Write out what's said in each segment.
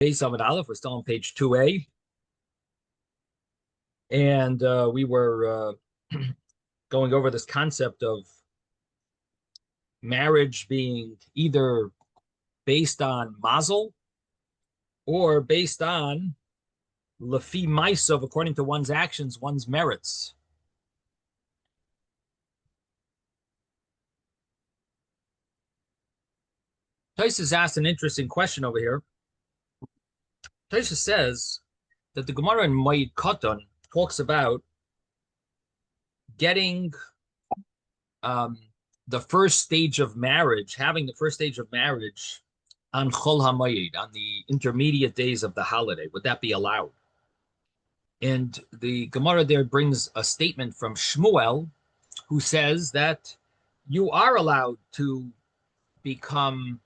Base Amud Aleph. We're still on page 2a. And we were going over this concept of marriage being either based on mazel or based on lefi ma'asav, according to one's actions, one's merits. Tosfos asked an interesting question over here. Tosfos says that the Gemara in Moed Katan talks about getting the first stage of marriage, having the first stage of marriage on Chol HaMoed, on the intermediate days of the holiday. Would that be allowed? And the Gemara there brings a statement from Shmuel, who says that you are allowed to become,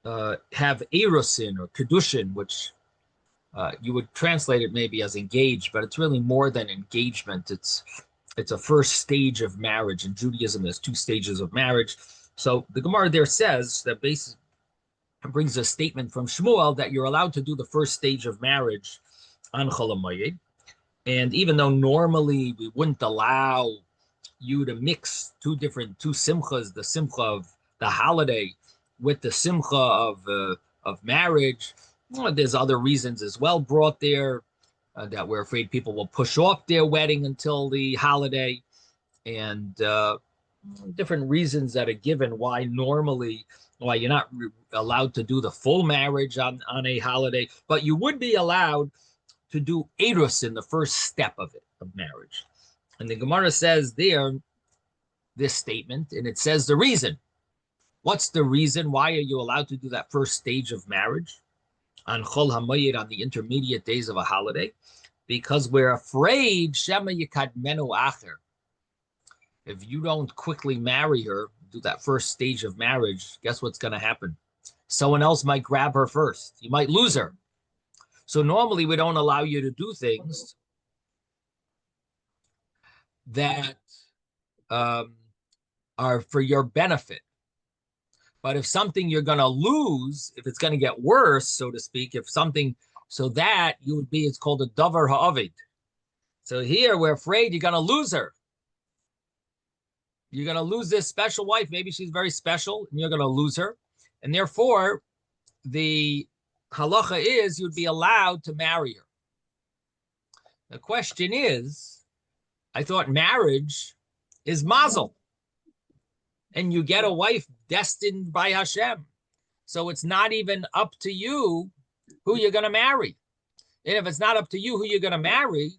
have erosin or kedushin, which you would translate it maybe as engaged, but it's really more than engagement. It's a first stage of marriage. In Judaism, there's two stages of marriage. So the Gemara there says that basically brings a statement from Shmuel that you're allowed to do the first stage of marriage on Chol HaMoed. And even though normally we wouldn't allow you to mix two simchas, the simcha of the holiday with the simcha of marriage, there's other reasons as well brought there. That we're afraid people will push off their wedding until the holiday, and different reasons that are given why you're not allowed to do the full marriage on a holiday, but you would be allowed to do eros in the first step of marriage. And the Gemara says there, this statement, and it says the reason. What's the reason? Why are you allowed to do that first stage of marriage on Chol HaMoed, on the intermediate days of a holiday? Because we're afraid Shema Yikadmenu Acher. If you don't quickly marry her, do that first stage of marriage, guess what's going to happen? Someone else might grab her first. You might lose her. So normally we don't allow you to do things that are for your benefit. But if something you're going to lose, if it's going to get worse, so to speak, so that you would be, it's called a davar ha'avid. So here we're afraid you're going to lose her. You're going to lose this special wife. Maybe she's very special, and you're going to lose her. And therefore, the halacha is you'd be allowed to marry her. The question is, I thought marriage is mazel. And you get a wife destined by Hashem. So it's not even up to you who you're going to marry. And if it's not up to you who you're going to marry,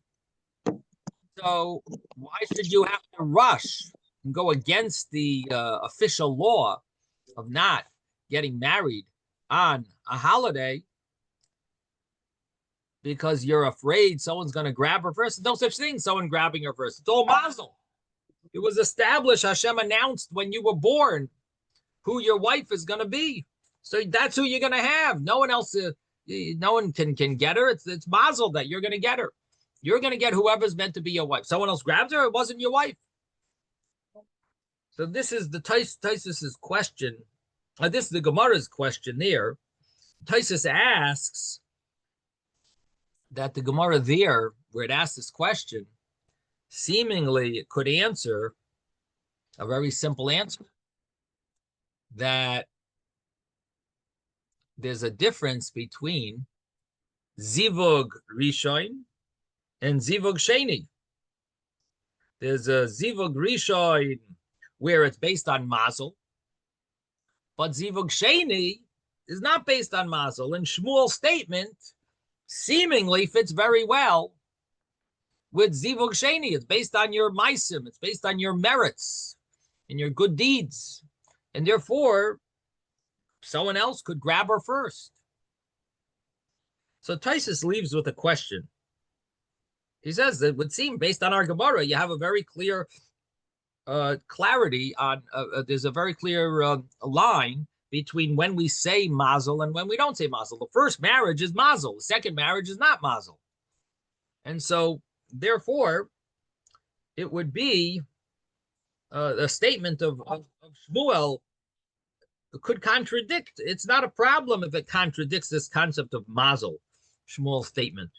so why should you have to rush and go against the official law of not getting married on a holiday because you're afraid someone's going to grab her first? No such thing, someone grabbing her first. It's all mazel. It was established, Hashem announced when you were born who your wife is going to be. So that's who you're going to have. No one else, no one can get her. It's mazel that you're going to get her. You're going to get whoever's meant to be your wife. Someone else grabbed her, it wasn't your wife. So this is the Tosfos' question. This is the Gemara's question there. Tosfos asks that the Gemara there, where it asks this question, seemingly it could answer a very simple answer, that there's a difference between zivug rishon and zivug sheni. There's a zivug rishon where it's based on mazel, but zivug sheni is not based on mazel. And Shmuel's statement seemingly fits very well with zivug sheni. It's based on your maisim. It's based on your merits and your good deeds. And therefore, someone else could grab her first. So Tosfos leaves with a question. He says it would seem, based on our Gemara, you have a very clear clarity on, there's a very clear line between when we say mazel and when we don't say mazel. The first marriage is mazel. The second marriage is not mazel. And so, therefore, it would be a statement of Shmuel could contradict. It's not a problem if it contradicts this concept of mazel, Shmuel's statement.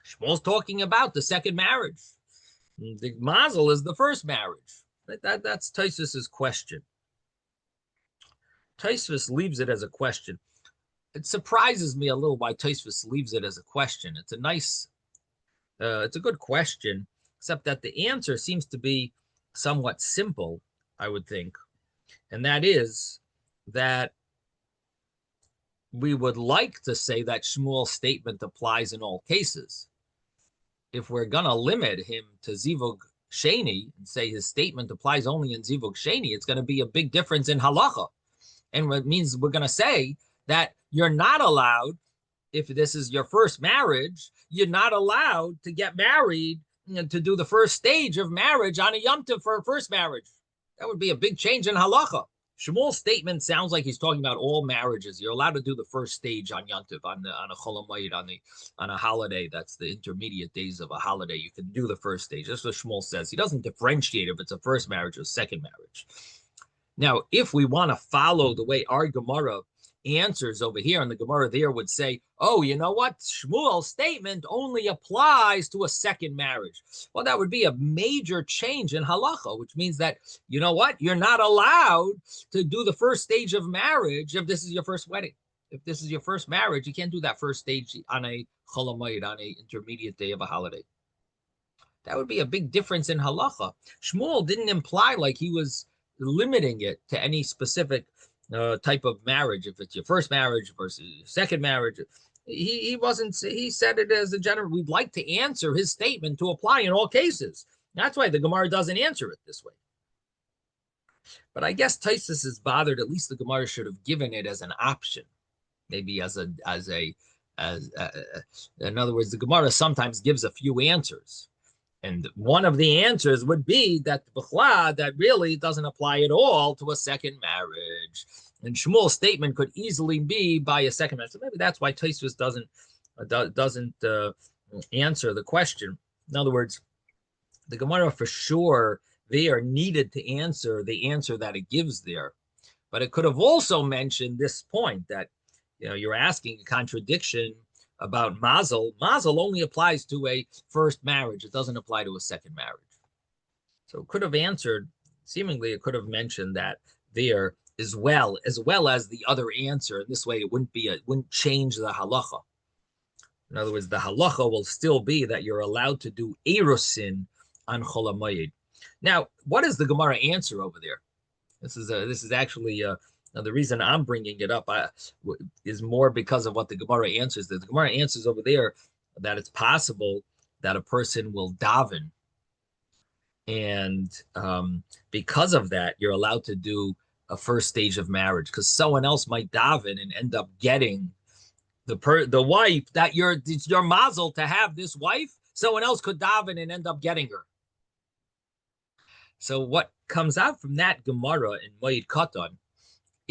Shmuel's talking about the second marriage. The mazel is the first marriage. That's Tosfos's question. Tosfos leaves it as a question. It surprises me a little why Tosfos leaves it as a question. It's a good question, except that the answer seems to be somewhat simple, I would think. And that is that we would like to say that Shmuel's statement applies in all cases. If we're going to limit him to Zivug Sheni and say his statement applies only in Zivug Sheni, it's going to be a big difference in halacha. And it means we're going to say that you're not allowed, if this is your first marriage, you're not allowed to get married, to do the first stage of marriage on a Yom Tov for a first marriage. That would be a big change in halacha. Shmuel's statement sounds like he's talking about all marriages. You're allowed to do the first stage on Yom Tov, on a Chol Hamoed, on a holiday. That's the intermediate days of a holiday. You can do the first stage. That's what Shmuel says. He doesn't differentiate if it's a first marriage or second marriage. Now, if we want to follow the way our Gemara answers over here, and the Gemara there would say, oh, you know what? Shmuel's statement only applies to a second marriage. Well, that would be a major change in halacha, which means that, you know what? You're not allowed to do the first stage of marriage if this is your first wedding. If this is your first marriage, you can't do that first stage on a Chol Hamoed, on a intermediate day of a holiday. That would be a big difference in halacha. Shmuel didn't imply like he was limiting it to any specific type of marriage. If it's your first marriage versus your second marriage, he wasn't. He said it as a general. We'd like to answer his statement to apply in all cases. That's why the Gemara doesn't answer it this way. But I guess Tosfos is bothered. At least the Gemara should have given it as an option, maybe as in other words, the Gemara sometimes gives a few answers. And one of the answers would be that that really doesn't apply at all to a second marriage. And Shmuel's statement could easily be by a second marriage. So maybe that's why Tosfos doesn't answer the question. In other words, the Gemara for sure there needed to answer the answer that it gives there. But it could have also mentioned this point that, you're asking a contradiction about mazel. Mazel only applies to a first marriage. It doesn't apply to a second marriage. So it could have answered, seemingly it could have mentioned that there as well as the other answer. This way it wouldn't change the halacha. In other words, the halacha will still be that you're allowed to do erusin on Chol Hamoed. Now, what is the Gemara answer over there? This is actually the reason I'm bringing it up is more because of what the Gemara answers. The Gemara answers over there that it's possible that a person will daven, and because of that, you're allowed to do a first stage of marriage, because someone else might daven and end up getting the wife that it's your mazel to have this wife. Someone else could daven and end up getting her. So what comes out from that Gemara in Moed Katan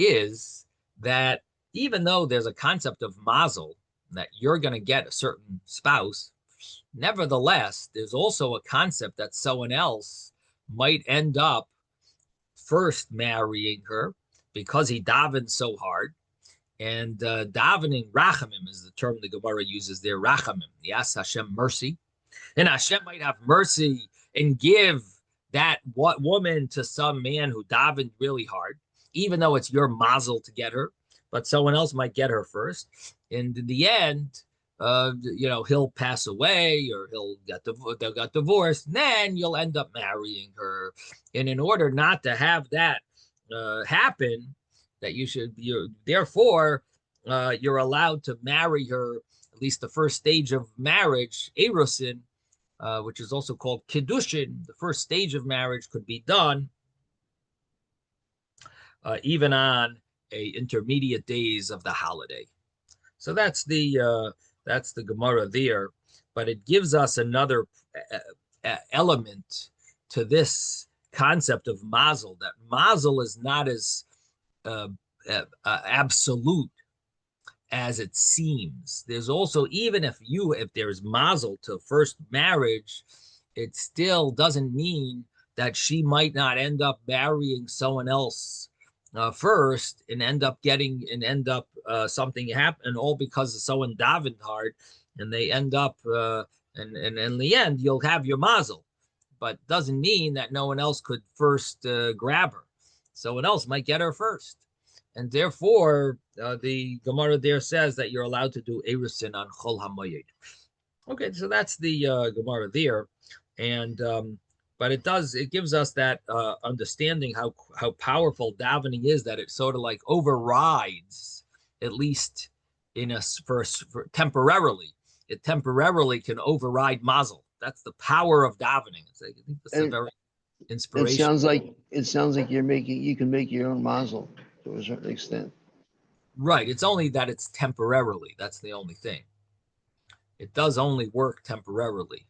is that even though there's a concept of mazel, that you're going to get a certain spouse, nevertheless, there's also a concept that someone else might end up first marrying her because he davened so hard. And davening, rachamim is the term the Gemara uses there, rachamim. Yes, Hashem mercy. And Hashem might have mercy and give that woman to some man who davened really hard, even though it's your mazel to get her, but someone else might get her first. And in the end, he'll pass away or they'll get divorced. And then you'll end up marrying her. And in order not to have that happen, that therefore you're allowed to marry her, at least the first stage of marriage, erusin, which is also called kiddushin. The first stage of marriage could be done even on a intermediate days of the holiday. So that's the Gemara there, but it gives us another element to this concept of mazel, that mazel is not as absolute as it seems. There's also, even if there's mazel to first marriage, it still doesn't mean that she might not end up marrying someone else first and end up something happen, and all because someone davened hard, and they end up and in the end you'll have your mazel, but doesn't mean that no one else could first grab her. Someone else might get her first, and therefore the Gemara there says that you're allowed to do erusin on Chol Hamoyed. Okay, so that's the Gemara there, and but it gives us that understanding how powerful davening is, that it sort of like overrides, at least in a for temporarily, it temporarily can override mazel. That's the power of davening. I think that's a very inspirational. It sounds like you can make your own mazel to a certain extent. Right. It's only that it's temporarily. That's the only thing. It does only work temporarily.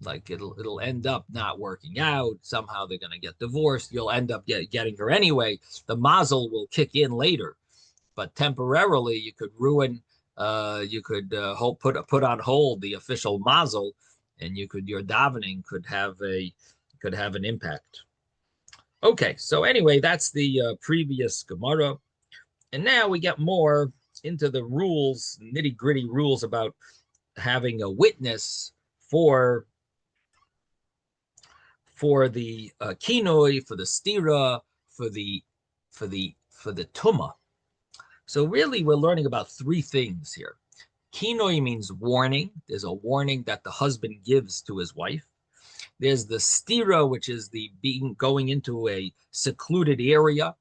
Like it'll end up not working out. Somehow they're going to get divorced. You'll end up getting her anyway. The mazel will kick in later, but temporarily you could ruin. You could put on hold the official mazel, and your davening could have an impact. Okay, so anyway, that's the previous Gemara, and now we get more into the rules, nitty gritty rules about having a witness for the kinoi, for the stira, for the tuma. So really, we're learning about three things here. Kinoi means warning. There's a warning that the husband gives to his wife. There's the stira, which is the going into a secluded area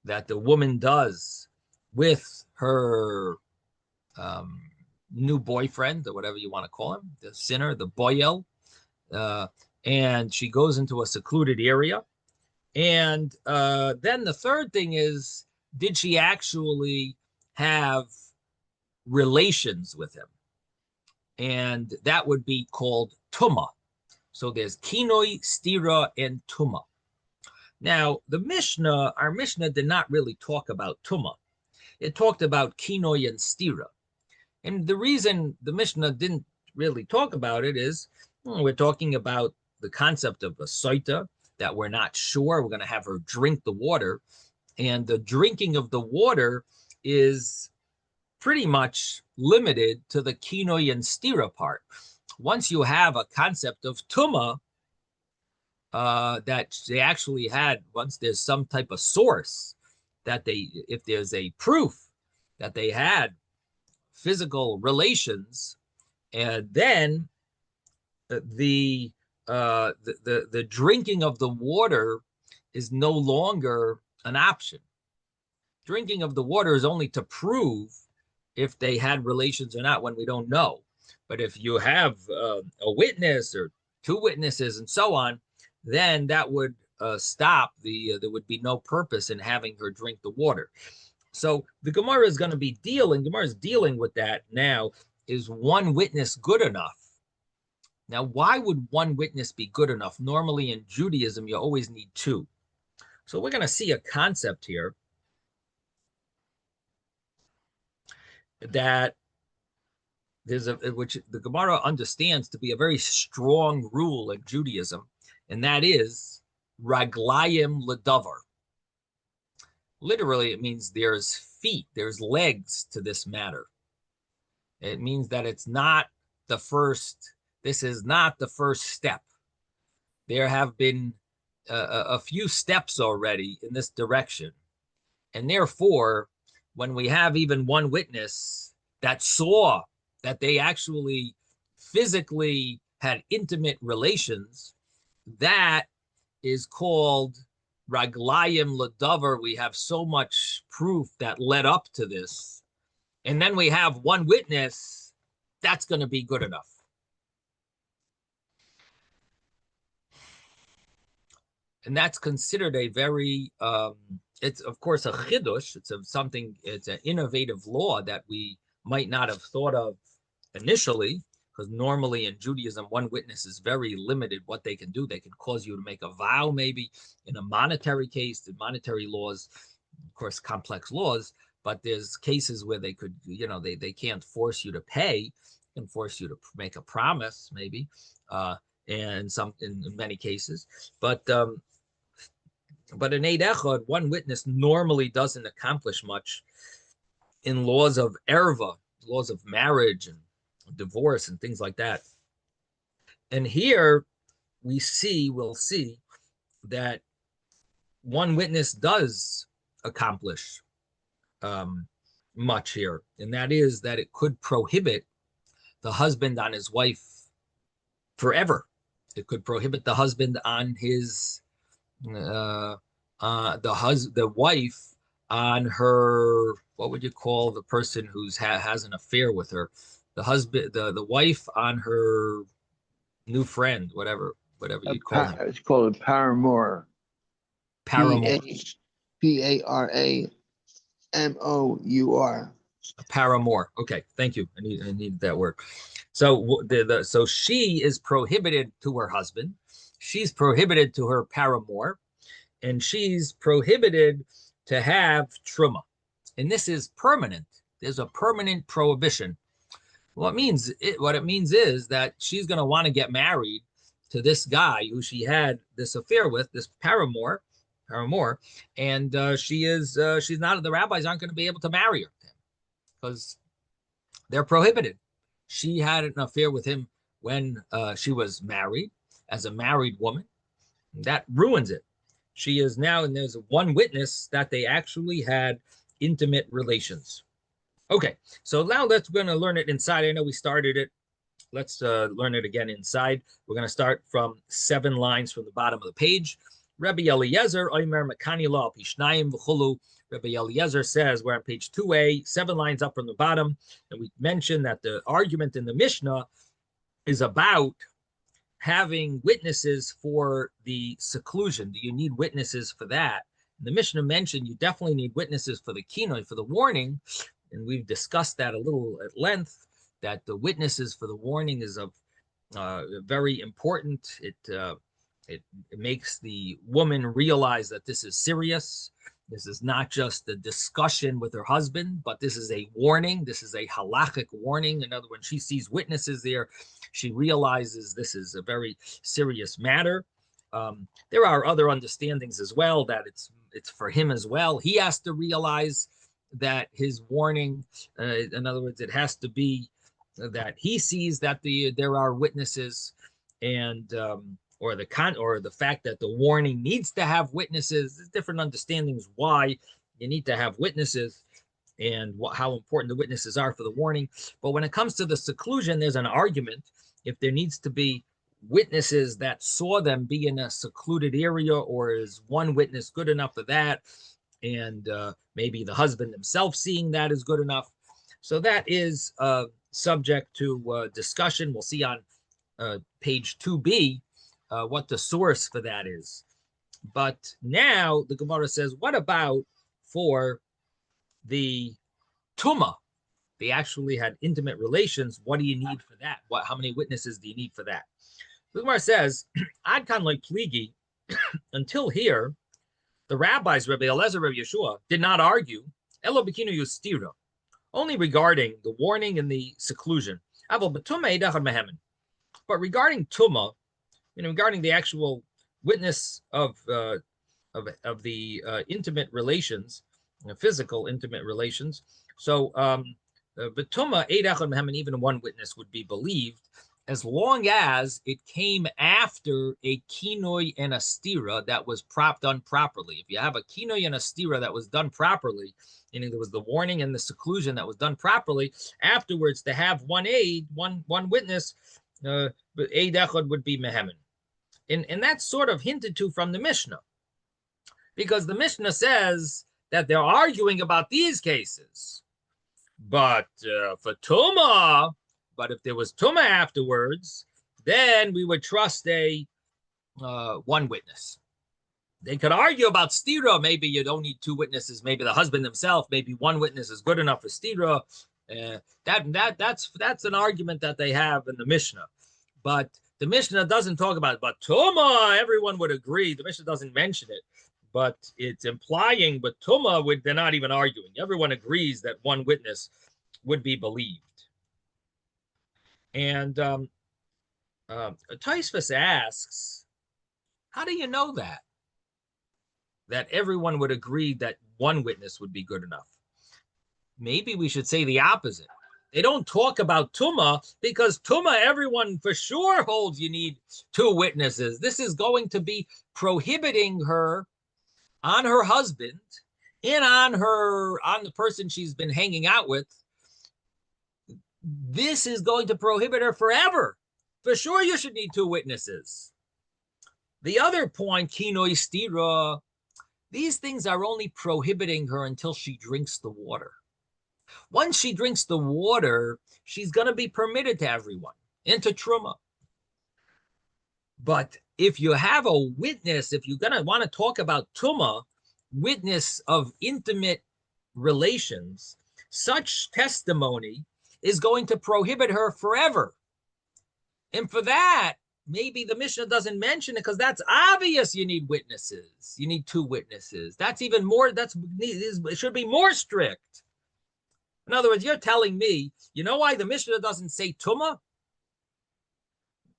that the woman does with her new boyfriend, or whatever you want to call him, the sinner, the boyel. And she goes into a secluded area. And then the third thing is, did she actually have relations with him? And that would be called tuma. So there's kinoi, stira, and tuma. Now, our Mishnah did not really talk about tuma. It talked about kinoi and stira. And the reason the Mishnah didn't really talk about it is we're talking about the concept of a Sota, that we're not sure. We're going to have her drink the water. And the drinking of the water is pretty much limited to the kinoi and stira part. Once you have a concept of tuma, that they actually had, once there's some type of source that if there's a proof that they had physical relations, and then the drinking of the water is no longer an option. Drinking of the water is only to prove if they had relations or not, when we don't know. But if you have a witness or two witnesses and so on, then that would stop there would be no purpose in having her drink the water. So the Gemara is going to be dealing with that now. Is one witness good enough? Now, why would one witness be good enough? Normally in Judaism, you always need two. So we're going to see a concept here that which the Gemara understands to be a very strong rule in Judaism, and that is raglayim ledavar. Literally, it means there's feet, there's legs to this matter. It means that this is not the first step. There have been a few steps already in this direction. And therefore, when we have even one witness that saw that they actually physically had intimate relations, that is called raglayim ledavar. We have so much proof that led up to this. And then we have one witness, that's going to be good enough. And that's considered a very, it's of course a chidush. It's an innovative law that we might not have thought of initially, because normally in Judaism, one witness is very limited what they can do. They can cause you to make a vow, maybe in a monetary case, the monetary laws, of course, complex laws, but there's cases where they could, they can't force you to pay, can force you to make a promise, maybe, in many cases. But But an Eid Echad, one witness normally doesn't accomplish much in laws of erva, laws of marriage and divorce and things like that. And here we'll see that one witness does accomplish much here, and that is that it could prohibit the husband on his wife forever. It could prohibit the husband on his the wife on her, what would you call the person who's has an affair with her, the husband, the wife on her new friend, whatever you call him. It's called a paramour. Paramour. Paramour. A paramour. Okay, thank you. I need that word. So so she is prohibited to her husband. She's prohibited to her paramour, and she's prohibited to have truma. And this is permanent. There's a permanent prohibition. What it means is that she's going to want to get married to this guy who she had this affair with, this paramour, and she's not. The rabbis aren't going to be able to marry her because they're prohibited. She had an affair with him when she was married, as a married woman. That ruins it. She is now, and there's one witness that they actually had intimate relations. Okay, so now we're going to learn it inside. I know we started it. Let's learn it again inside. We're going to start from 7 lines from the bottom of the page. Rabbi Eliezer, Omer Makani Law, Pishnayim V'chulu. Rabbi Eliezer says, we're on page 2a, 7 lines up from the bottom, and we mentioned that the argument in the Mishnah is about having witnesses for the seclusion. Do you need witnesses for that? And the Mishnah mentioned you definitely need witnesses for the kinoi, for the warning, and we've discussed that a little at length, that the witnesses for the warning is of very important. It makes the woman realize that this is serious. This is not just a discussion with her husband, but this is a warning. This is a halachic warning. In other words, when she sees witnesses there, she realizes this is a very serious matter. There are other understandings as well, that it's for him as well. He has to realize that his warning, in other words, it has to be that he sees that there are witnesses, and or the fact that the warning needs to have witnesses. There's different understandings why you need to have witnesses and how important the witnesses are for the warning. But when it comes to the seclusion, there's an argument if there needs to be witnesses that saw them be in a secluded area, or is one witness good enough for that? And maybe the husband himself seeing that is good enough. So that is subject to discussion. We'll see on page 2b what the source for that is. But now the Gemara says, what about for the Tuma? They actually had intimate relations. What do you need for that? How many witnesses do you need for that? The Gemara says, Ad kan like pligi, until here, the rabbis, Rabbi Eliezer, Rabbi Yeshua, did not argue, Elo b'kinu yustira, only regarding the warning and the seclusion. But regarding Tuma, regarding the actual witness of the intimate relations, physical intimate relations. So, Betuma Eid Echad Mehem, even one witness would be believed, as long as it came after a kinoi and a stira that was done properly. If you have a kinoi and a stira that was done properly, there was the warning and the seclusion that was done properly, afterwards to have one witness, Eid Echad would be Mehemen. And that's sort of hinted to from the Mishnah, because the Mishnah says that they're arguing about these cases. But for Tuma, but if there was Tuma afterwards, then we would trust a one witness. They could argue about stira. Maybe you don't need 2 witnesses. Maybe the husband himself. Maybe one witness is good enough for stira. That's an argument that they have in the Mishnah. But the Mishnah doesn't talk about it. But Tuma, everyone would agree. The Mishnah doesn't mention it, but it's implying. But Tuma, they're not even arguing. Everyone agrees that one witness would be believed. And Taisvus asks, how do you know that? that everyone would agree that one witness would be good enough. Maybe we should say the opposite. They don't talk about Tuma because Tuma, everyone for sure holds you need two witnesses. This is going to be prohibiting her on her husband and on the person she's been hanging out with. This is going to prohibit her forever. For sure, you should need two witnesses. The other point, kinoi stira, these things are only prohibiting her until she drinks the water. Once she drinks the water, she's going to be permitted to everyone, into truma. But if you have a witness, if you're going to want to talk about tuma, witness of intimate relations, such testimony is going to prohibit her forever. And for that, maybe the Mishnah doesn't mention it because that's obvious. You need witnesses. You need two witnesses. That's even more, it should be more strict. In other words, you're telling me, you know why the Mishnah doesn't say Tuma?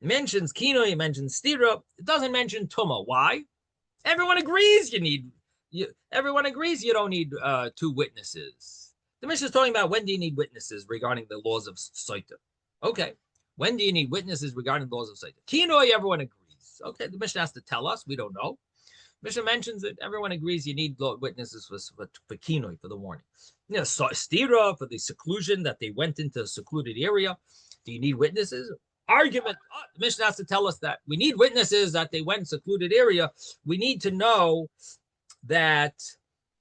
It mentions Kino, it mentions Stira. It doesn't mention Tuma. Why? Everyone agrees everyone agrees you don't need two witnesses. The Mishnah is talking about when do you need witnesses regarding the laws of Sota. Okay. When do you need witnesses regarding the laws of Sota? Kinoi, everyone agrees. Okay, the Mishnah has to tell us. We don't know. Mishnah mentions that everyone agrees you need witnesses for kinoi, for the warning. You know, stira, for the seclusion, that they went into a secluded area. Do you need witnesses? Argument. Oh, the Mishnah has to tell us that we need witnesses that they went secluded area. We need to know that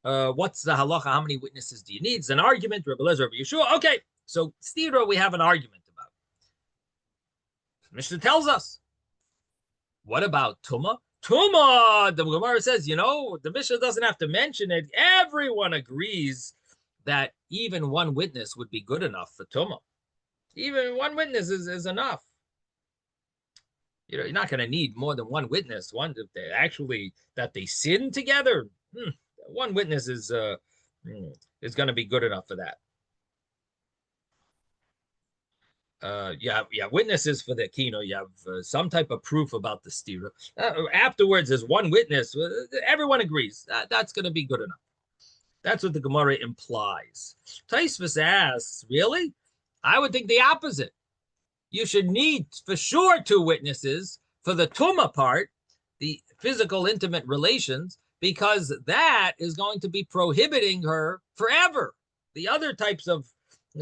what's the halacha? How many witnesses do you need? It's an argument. Rabbi Eliezer, Rabbi Yeshua. Okay, so stira, we have an argument about. The Mishnah tells us. What about tuma? Tuma, the Gemara says, the Mishnah doesn't have to mention it. Everyone agrees that even one witness would be good enough for Tuma. Even one witness is enough. You're not going to need more than one witness. One that they sin together. One witness is going to be good enough for that. You have witnesses for the kino. You have some type of proof about the stira. Afterwards, there's one witness. Everyone agrees that's going to be good enough. That's what the Gemara implies. Taisvus asks, really? I would think the opposite. You should need for sure two witnesses for the tuma part, the physical intimate relations, because that is going to be prohibiting her forever. The other types of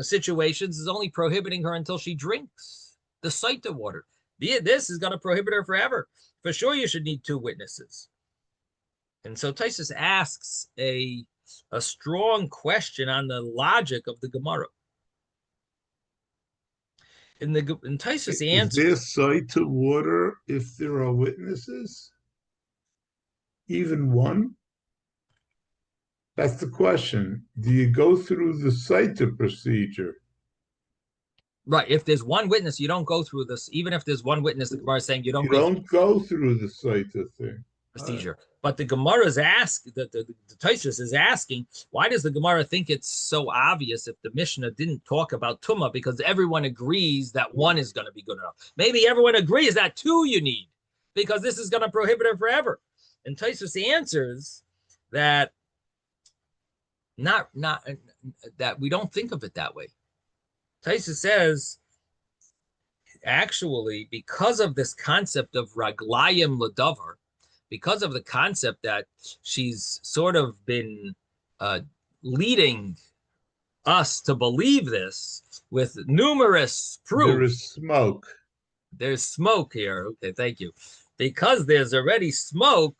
situations is only prohibiting her until she drinks the Sota water. This is going to prohibit her forever. For sure, you should need two witnesses. And so Taisus asks a strong question on the logic of the Gemara. And Taisus answers, is there Sota water if there are witnesses? Even one? That's the question. Do you go through the Sota procedure? Right. If there's one witness, you don't go through this. Even if there's one witness, the Gemara is saying you don't go through the Sota thing. Procedure. But the Gemara is the Taisus is asking, why does the Gemara think it's so obvious if the Mishnah didn't talk about Tuma? Because everyone agrees that one is going to be good enough. Maybe everyone agrees that two you need, because this is going to prohibit her forever. And Taisus answers that not that we don't think of it that way. Taisus says, actually, because of this concept of raglayim ladavar, because of the concept that she's sort of been leading us to believe this with numerous proofs. There is smoke. There's smoke here. Okay, thank you. Because there's already smoke,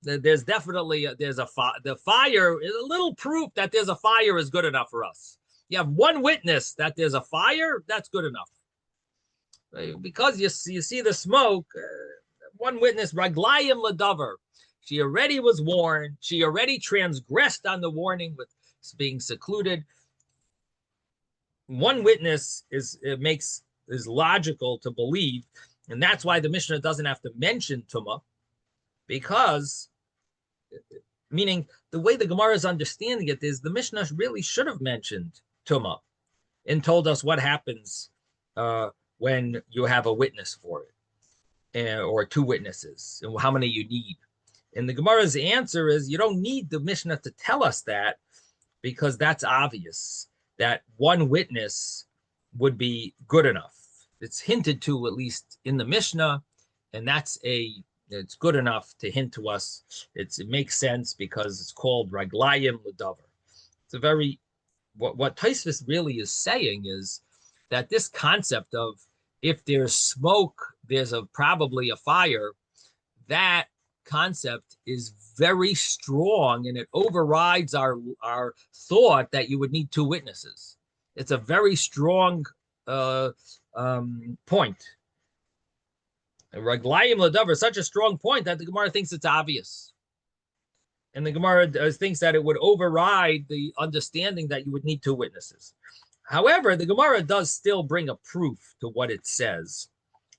there's definitely the fire is a little proof that there's a fire is good enough for us. You have one witness that there's a fire, that's good enough. Because you see the smoke, one witness, raglayim ladavar. She already was warned. She already transgressed on the warning with being secluded. One witness is logical to believe, and that's why the Mishnah doesn't have to mention Tuma, because, meaning the way the Gemara is understanding it is the Mishnah really should have mentioned Tuma and told us what happens when you have a witness for it, or two witnesses, and how many you need. And the Gemara's answer is, you don't need the Mishnah to tell us that, because that's obvious that one witness would be good enough. It's hinted to, at least in the Mishnah, and it's good enough to hint to us. It makes sense because it's called Raglayim L'Davar. It's a very, what Tosfos really is saying is that this concept of, if there's smoke, there's probably a fire, that concept is very strong, and it overrides our thought that you would need two witnesses. It's a very strong point. Raglayim L'Davar is such a strong point that the Gemara thinks it's obvious. And the Gemara thinks that it would override the understanding that you would need two witnesses. However, the Gemara does still bring a proof to what it says,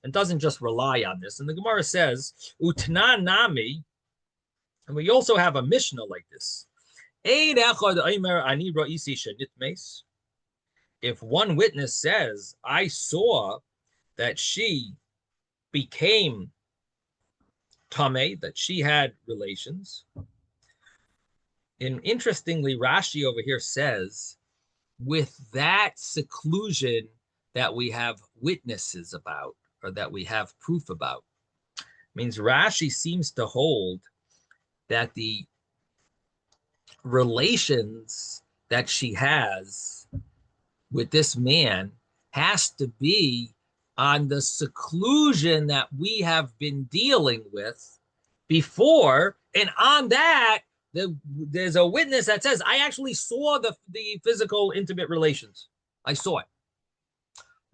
and doesn't just rely on this. And the Gemara says, Utna nami, and we also have a Mishnah like this. If one witness says, I saw that she became Tameh, that she had relations. And interestingly, Rashi over here says, with that seclusion that we have witnesses about, or that we have proof about, means Rashi seems to hold that the relations that she has with this man has to be on the seclusion that we have been dealing with before. And on that, there's a witness that says, I actually saw the physical intimate relations. I saw it.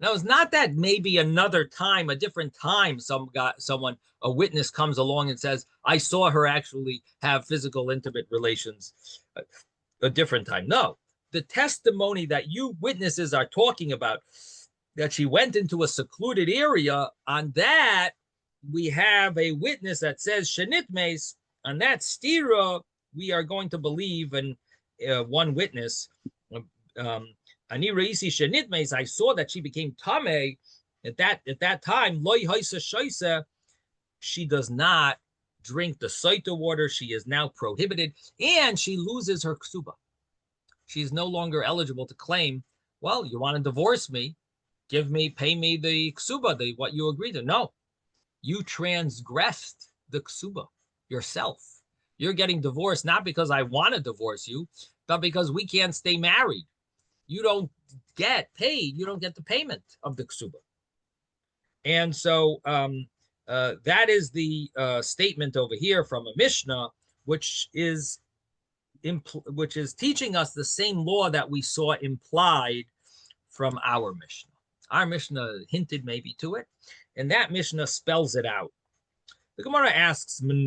Now, it's not that maybe another time, a different time, a witness comes along and says, I saw her actually have physical intimate relations a different time. No, the testimony that you witnesses are talking about, that she went into a secluded area, on that, we have a witness that says, Shenitmes, on that stira, we are going to believe in one witness. Ani reisi shenitmes, I saw that she became tameh. At that time, loy haisa shaisa, she does not drink the Sota water. She is now prohibited, and she loses her ksuba. She is no longer eligible to claim, well, you want to divorce me, pay me the ksuba, what you agreed to. No, you transgressed the ksuba yourself. You're getting divorced not because I want to divorce you, but because we can't stay married. You don't get paid. You don't get the payment of the ksuba. And so that is the statement over here from a Mishnah, which is teaching us the same law that we saw implied from our Mishnah. Our Mishnah hinted maybe to it, and that Mishnah spells it out. The Gemara asks, from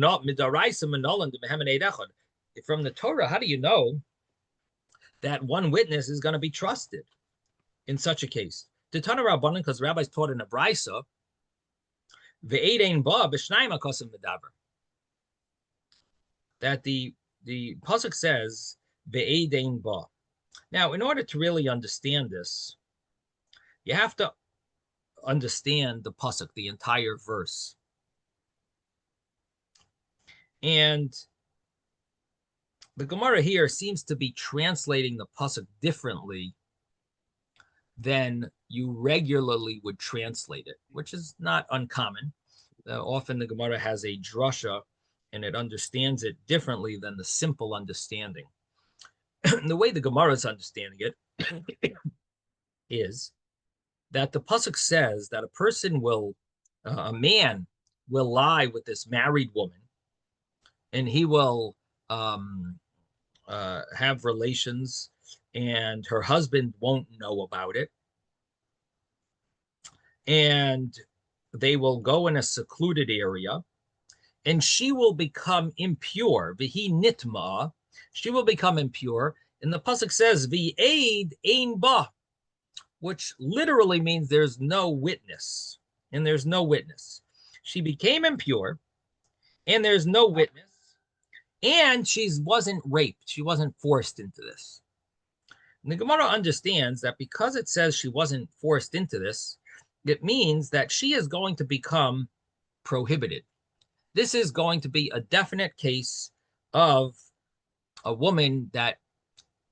the Torah, how do you know that one witness is going to be trusted in such a case? The Tana Rabbanan, because rabbis taught in a brisa, that the pasuk says ve'edein ba. Now, in order to really understand this, you have to understand the pasuk, the entire verse. And the Gemara here seems to be translating the pasuk differently than you regularly would translate it, which is not uncommon. Often the Gemara has a drasha, and it understands it differently than the simple understanding. The way the Gemara is understanding it is that the pasuk says that a man will lie with this married woman, and he will have relations, and her husband won't know about it. And they will go in a secluded area, and she will become impure. Vihi nitma, she will become impure. And the pasuk says, V'eid ein ba, which literally means there's no witness. And there's no witness. She became impure, and there's no witness. And she wasn't raped. She wasn't forced into this. And the Gemara understands that because it says she wasn't forced into this, it means that she is going to become prohibited. this is going to be a definite case of a woman that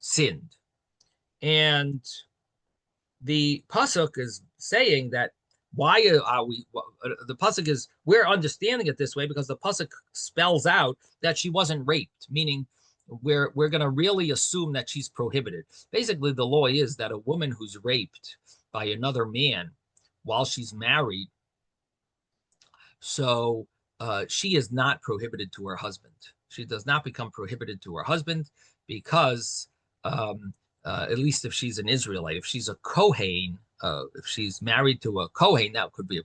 sinned. And the pasuk is saying that why are we? The pasuk is we're understanding it this way because the pasuk spells out that she wasn't raped, meaning we're going to really assume that she's prohibited. Basically, the law is that a woman who's raped by another man while she's married, so she is not prohibited to her husband. She does not become prohibited to her husband because at least if she's an Israelite, if she's a Kohen, if she's married to a Kohen,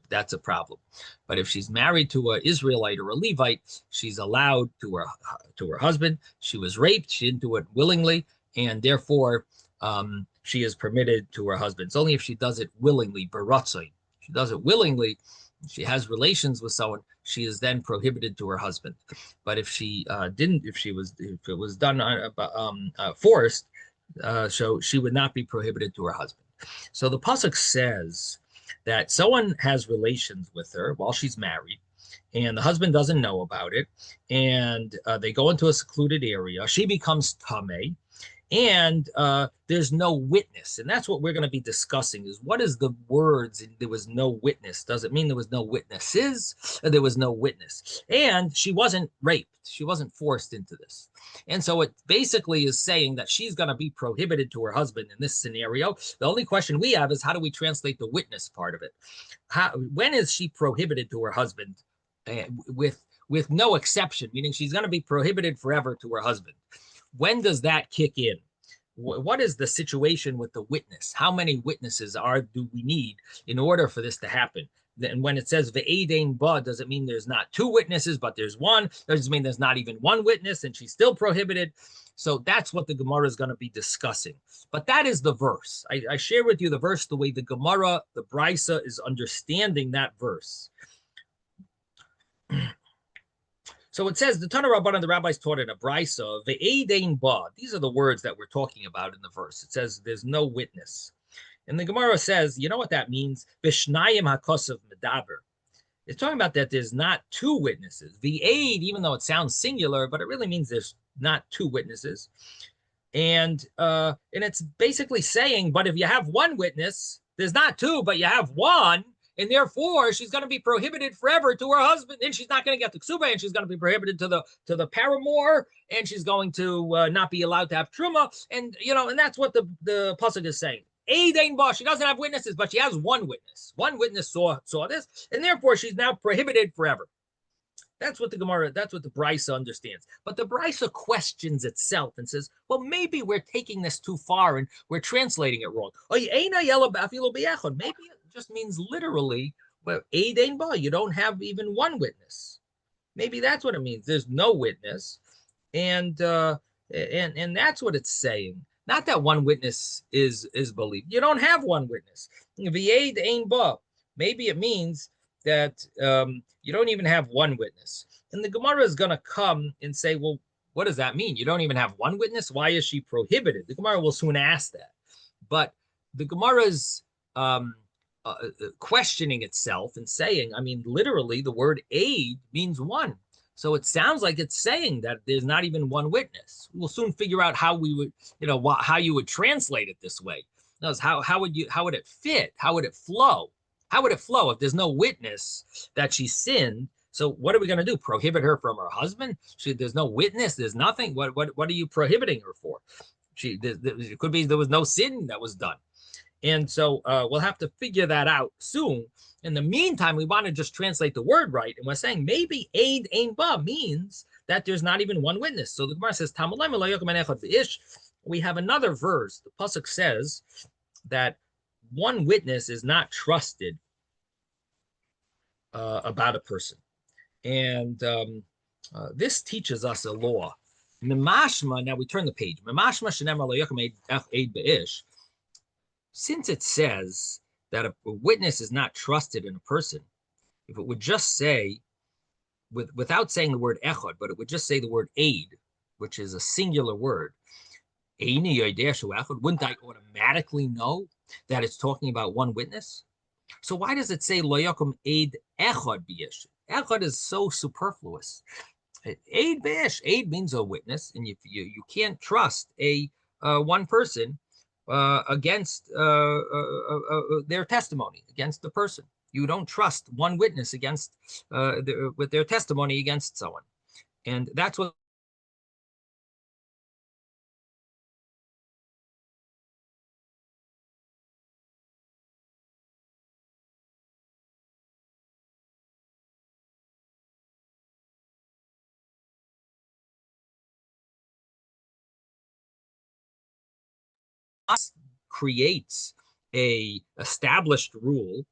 that's a problem. But if she's married to an Israelite or a Levite, she's allowed to her husband. She was raped; she didn't do it willingly, and therefore she is permitted to her husband. It's only if she does it willingly, baratzoi. She does it willingly. She has relations with someone. She is then prohibited to her husband. But if she didn't, if it was done forced, so she would not be prohibited to her husband. So the pasuk says that someone has relations with her while she's married, and the husband doesn't know about it, and they go into a secluded area. She becomes tameh, and there's no witness. And that's what we're going to be discussing is what is the words, there was no witness. Does it mean there was no witnesses? Or there was no witness. And she wasn't raped. She wasn't forced into this. And so it basically is saying that she's going to be prohibited to her husband in this scenario. The only question we have is how do we translate the witness part of it? When is she prohibited to her husband with no exception, meaning she's going to be prohibited forever to her husband? When does that kick in? What is the situation with the witness? How many witnesses do we need in order for this to happen? And when it says ve'edein ba, does it mean there's not two witnesses, but there's one? Does it mean there's not even one witness and she's still prohibited? So that's what the Gemara is going to be discussing. But that is the verse. I share with you the verse the way the Gemara, the Brisa, is understanding that verse. So it says the Tana Rabbanan, the rabbis taught in a brisa, ve'edein ba. These are the words that we're talking about in the verse. It says there's no witness. And the Gemara says, you know what that means? Vishnayim hakosav medaber. It's talking about that there's not two witnesses. Ve'ed, even though it sounds singular, but it really means there's not two witnesses. And it's basically saying, but if you have one witness, there's not two, but you have one. And therefore, she's going to be prohibited forever to her husband, and she's not going to get the ksuba, and she's going to be prohibited to the paramour, and she's going to not be allowed to have truma, and and that's what the pasuk is saying. Eidein ba, she doesn't have witnesses, but she has one witness. One witness saw this, and therefore she's now prohibited forever. That's what the Gemara, that's what the Brisa understands. But the Brisa questions itself and says, well, maybe we're taking this too far and we're translating it wrong. Maybe it just means literally, well, Eidein ba, you don't have even one witness. Maybe that's what it means. There's no witness. And that's what it's saying. Not that one witness is believed. You don't have one witness. Eidein ba. Maybe it means that you don't even have one witness. And the Gemara is going to come and say, well, what does that mean? You don't even have one witness? Why is she prohibited? The Gemara will soon ask that. But the Gemara's questioning itself and saying, I mean, literally, the word aid means one. So it sounds like it's saying that there's not even one witness. We'll soon figure out how we would, how you would translate it this way. How would it fit? How would it flow? How would it flow if there's no witness that she sinned? So what are we going to do? Prohibit her from her husband? There's no witness. There's nothing. What are you prohibiting her for? It could be there was no sin that was done. And so we'll have to figure that out soon. In the meantime, we want to just translate the word right. And we're saying maybe aid ein ba means that there's not even one witness. So the Gemara says, we have another verse. The pasuk says that one witness is not trusted about a person. And this teaches us a law. Mimashma, now we turn the page. Mimashma shenemar lo yokem eid be'ish. Since it says that a witness is not trusted in a person, if it would just say, without saying the word echad, but it would just say the word aid, which is a singular word, wouldn't I automatically know that it's talking about one witness? So why does it say lo yakum aid echad bi'ish? Echad is so superfluous. Aid be'esh. Aid means a witness, and you can't trust a one person against their testimony against the person. You don't trust one witness against with their testimony against someone, and that's what creates a established rule.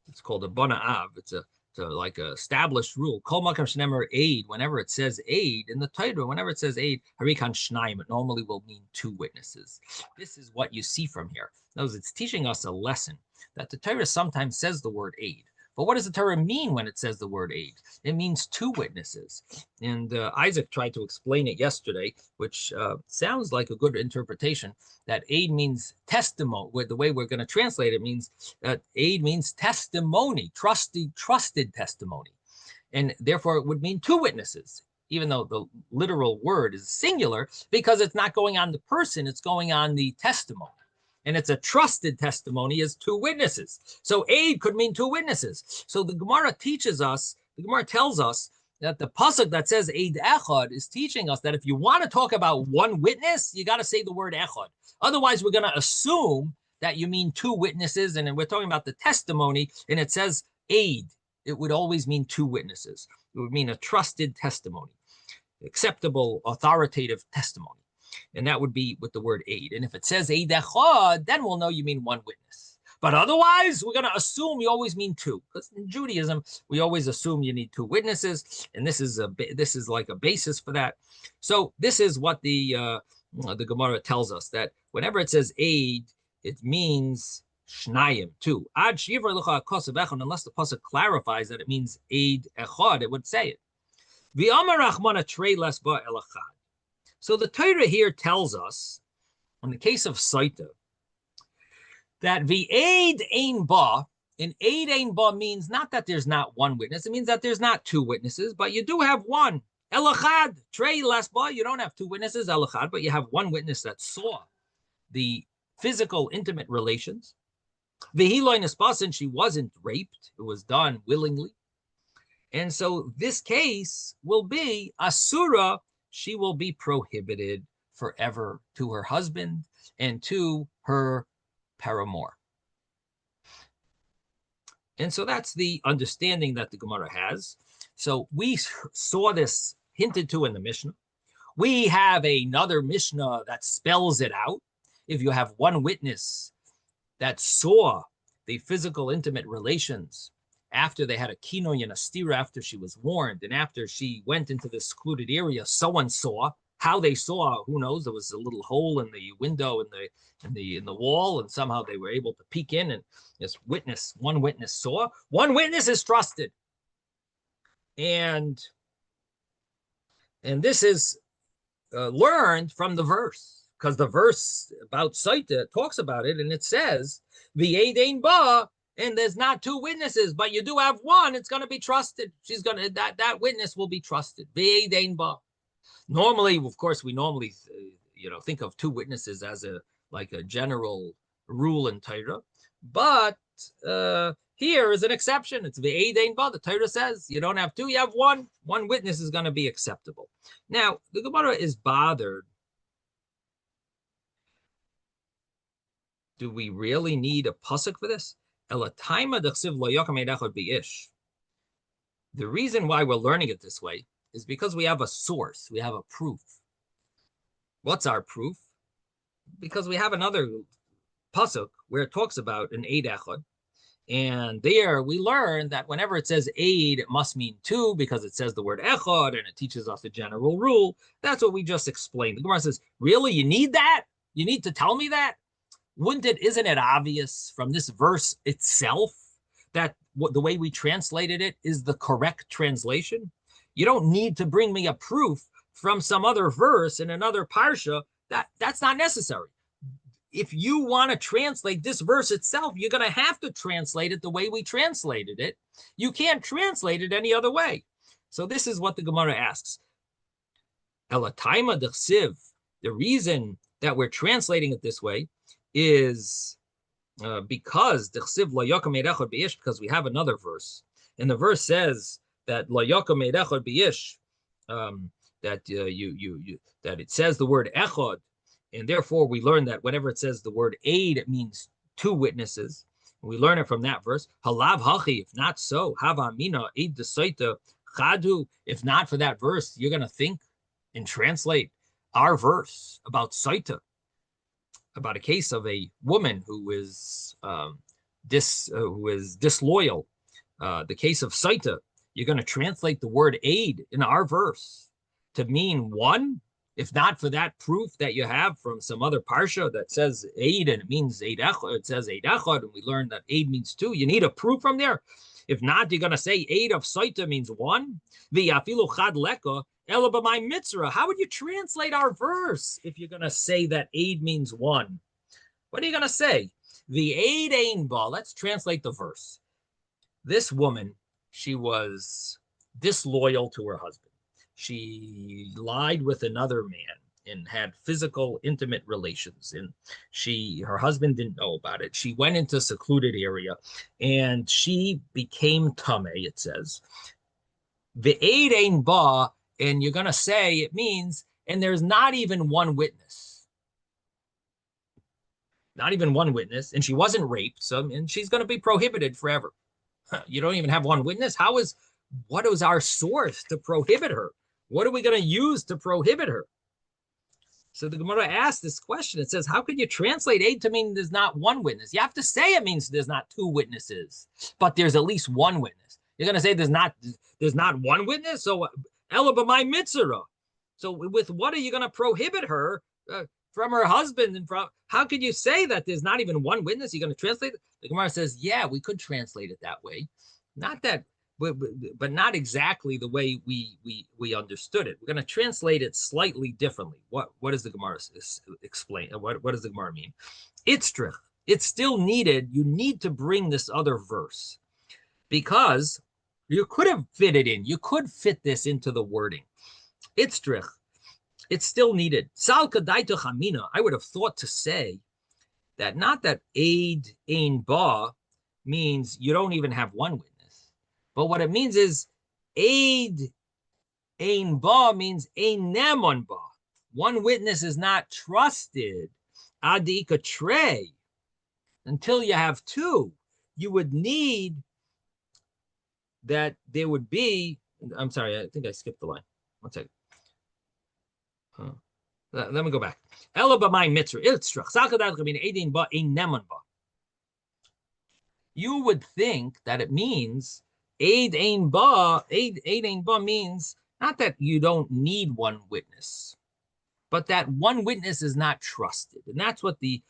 It's called a bana av. It's like a established rule. Kol makam shnemer aid. Whenever it says aid in the Torah, whenever it says aid, harikan shnaim, it normally will mean two witnesses. This is what you see from here. In other words, it's teaching us a lesson that the Torah sometimes says the word aid. But what does the Torah mean when it says the word aid? It means two witnesses. And Isaac tried to explain it yesterday, which sounds like a good interpretation, that aid means testimony. The way we're going to translate it means that aid means testimony, trusted testimony. And therefore, it would mean two witnesses, even though the literal word is singular, because it's not going on the person, it's going on the testimony. And it's a trusted testimony as two witnesses. So aid could mean two witnesses. So the Gemara teaches us, the Gemara tells us that the pasuk that says aid echad is teaching us that if you want to talk about one witness, you got to say the word echad. Otherwise, we're going to assume that you mean two witnesses, and we're talking about the testimony, and it says aid. It would always mean two witnesses. It would mean a trusted testimony, acceptable, authoritative testimony. And that would be with the word aid. And if it says aid echad, then we'll know you mean one witness. But otherwise, we're going to assume you always mean two, because in Judaism we always assume you need two witnesses, and this is like a basis for that. So this is what the Gemara tells us, that whenever it says aid, it means shnayim, two. Ad shivra lecha kosav echad, unless the pasuk clarifies that it means aid echad, it would say it. V'amar Rachmana trei les ba el echad. So the Torah here tells us, in the case of Sota, that v'aid ein ba, and aid ein ba means not that there's not one witness, it means that there's not two witnesses, but you do have one. Elachad, trei las ba, you don't have two witnesses, elachad, but you have one witness that saw the physical, intimate relations. V'hiloi nispasin, she wasn't raped, it was done willingly. And so this case will be asura, she will be prohibited forever to her husband and to her paramour. And so that's the understanding that the Gemara has. So we saw this hinted to in the Mishnah. We have another Mishnah that spells it out. If you have one witness that saw the physical intimate relations after they had a kinoy and a stira, after she was warned, and after she went into the secluded area, someone saw. How they saw, who knows? There was a little hole in the window in the wall, and somehow they were able to peek in. And one witness saw. One witness is trusted, and this is learned from the verse, because the verse about Sota talks about it, and it says v'aid ein ba. And there's not two witnesses, but you do have one. It's going to be trusted. That witness will be trusted. V'aid ein ba. Normally, of course, we normally think of two witnesses as a general rule in Torah, but here is an exception. It's v'aid ein ba. The Torah says you don't have two, you have one. One witness is going to be acceptable. Now, the Gemara is bothered. Do we really need a pasuk for this? The reason why we're learning it this way is because we have a source, we have a proof. What's our proof? Because we have another pasuk where it talks about an aid echad, and there we learn that whenever it says aid, it must mean two, because it says the word echad and it teaches us a general rule. That's what we just explained. The Gemara says, really, you need that? You need to tell me that? Isn't it obvious from this verse itself that the way we translated it is the correct translation? You don't need to bring me a proof from some other verse in another parsha. That's not necessary. if you want to translate this verse itself, you're going to have to translate it the way we translated it. You can't translate it any other way. So this is what the Gemara asks. Elataima d'chsiv. The reason that we're translating it this way is because d'chsiv lo yakom echad b'ish, because we have another verse, and the verse says that lo yakom echad b'ish, that that it says the word echad, and therefore we learn that whenever it says the word aid, it means two witnesses. We learn it from that verse. Halav hachi, if not so, hava amina aid de Sota chadu. If not for that verse, you're going to think and translate our verse about Sota, about a case of a woman who is disloyal. The case of Sota, you're going to translate the word aid in our verse to mean one. If not for that proof that you have from some other parsha that says aid and it means aid echad, it says aid echad, and we learned that aid means two. You need a proof from there. If not, you're going to say aid of Sota means one. The afilu chad leka ela b'may mitzra. How would you translate our verse if you're going to say that aid means one? What are you going to say? The aid ein ba. Let's translate the verse. This woman, she was disloyal to her husband. She lied with another man and had physical, intimate relations. And her husband didn't know about it. She went into a secluded area and she became tameh, it says. Ve'ed ein ba, and you're going to say it means, and there's not even one witness. Not even one witness. And she wasn't raped, and she's going to be prohibited forever. You don't even have one witness? What is our source to prohibit her? What are we going to use to prohibit her? So the Gemara asks this question. It says, how could you translate aid to mean there's not one witness? You have to say it means there's not two witnesses, but there's at least one witness. You're going to say there's not one witness? So ela b'may mitzra. So with what are you going to prohibit her from her husband? And from how could you say that there's not even one witness? You're going to translate it? The Gemara says, yeah, we could translate it that way. Not that, but not exactly the way we understood it. We're going to translate it slightly differently. What does the Gemara explain? What does the Gemara mean? It's still needed. You need to bring this other verse because you could have fit it in. You could fit this into the wording. It's still needed. Sal kadaita chamina. I would have thought to say that not that aid ein ba means you don't even have one witness. But what it means is aid ein ba means ein nemon ba. One witness is not trusted. Adika trey. Until you have two, you would need that there would be. I'm sorry, I think I skipped the line. One second. Let me go back. Ela b'may mitzra. You would think that it means aid ein ba means not that you don't need one witness, but that one witness is not trusted. And that's what the